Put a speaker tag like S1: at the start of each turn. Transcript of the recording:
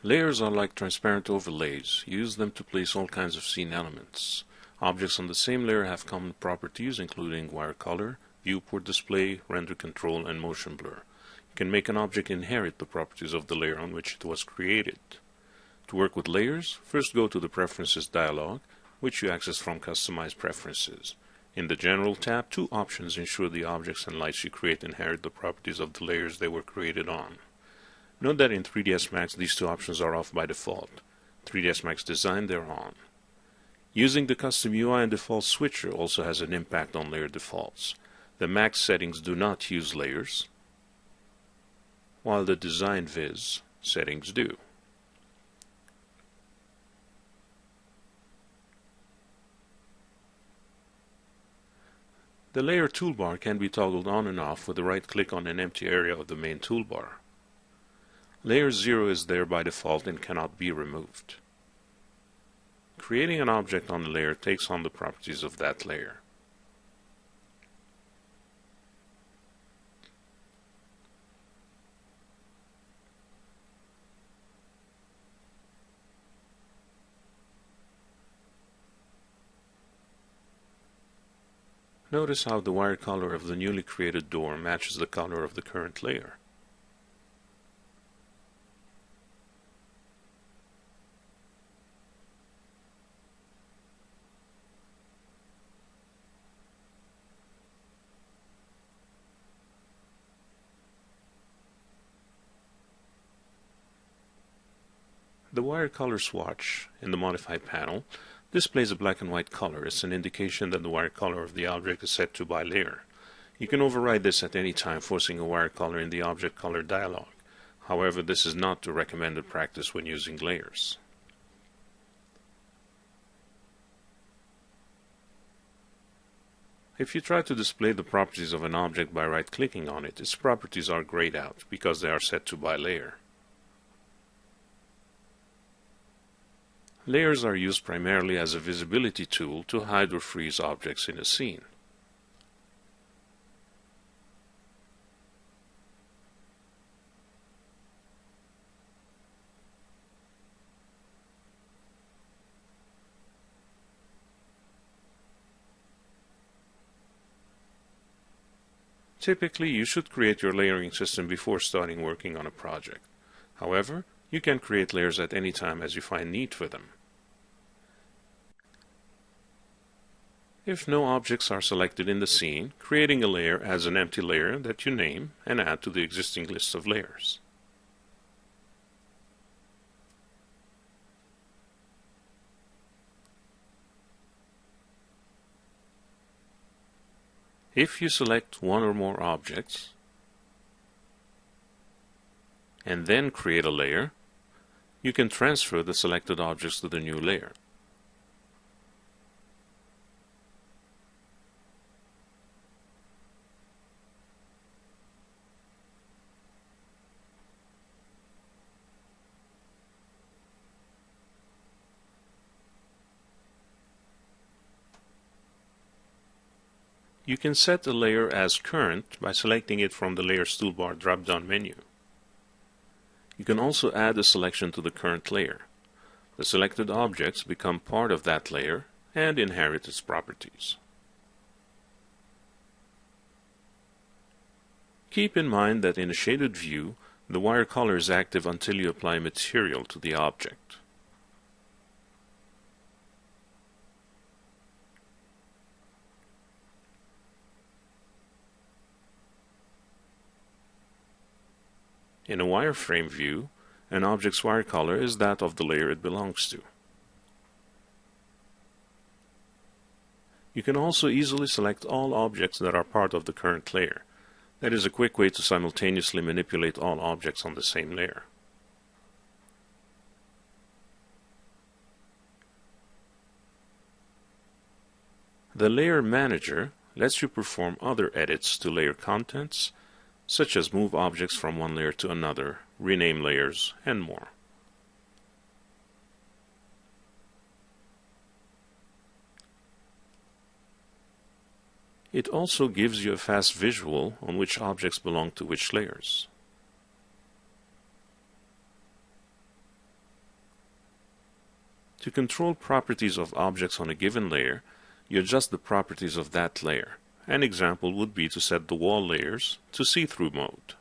S1: Layers are like transparent overlays. Use them to place all kinds of scene elements. Objects on the same layer have common properties including wire color, viewport display, render control, and motion blur. You can make an object inherit the properties of the layer on which it was created. To work with layers, first go to the Preferences dialog, which you access from Customize Preferences. In the General tab, two options ensure the objects and lights you create inherit the properties of the layers they were created on. Note that in 3ds Max these two options are off by default. 3ds Max Design they're on. Using the custom UI and default switcher also has an impact on layer defaults. The Max settings do not use layers, while the Design Viz settings do. The Layer toolbar can be toggled on and off with a right click on an empty area of the main toolbar. Layer 0 is there by default and cannot be removed. Creating an object on a layer takes on the properties of that layer. Notice how the wire color of the newly created door matches the color of the current layer. The wire color swatch in the Modify panel displays a black and white color. It's an indication that the wire color of the object is set to by layer. You can override this at any time, forcing a wire color in the Object Color dialog. However, this is not the recommended practice when using layers. If you try to display the properties of an object by right-clicking on it, its properties are grayed out because they are set to by layer. Layers are used primarily as a visibility tool to hide or freeze objects in a scene. Typically, you should create your layering system before starting working on a project. However, you can create layers at any time as you find need for them. If no objects are selected in the scene, creating a layer adds an empty layer that you name and add to the existing list of layers. If you select one or more objects and then create a layer, you can transfer the selected objects to the new layer. You can set a layer as current by selecting it from the Layers toolbar drop-down menu. You can also add a selection to the current layer. The selected objects become part of that layer and inherit its properties. Keep in mind that in a shaded view, the wire color is active until you apply material to the object. In a wireframe view, an object's wire color is that of the layer it belongs to. You can also easily select all objects that are part of the current layer. That is a quick way to simultaneously manipulate all objects on the same layer. The Layer Manager lets you perform other edits to layer contents, such as move objects from one layer to another, rename layers, and more. It also gives you a fast visual on which objects belong to which layers. To control properties of objects on a given layer, you adjust the properties of that layer. An example would be to set the wall layers to see-through mode.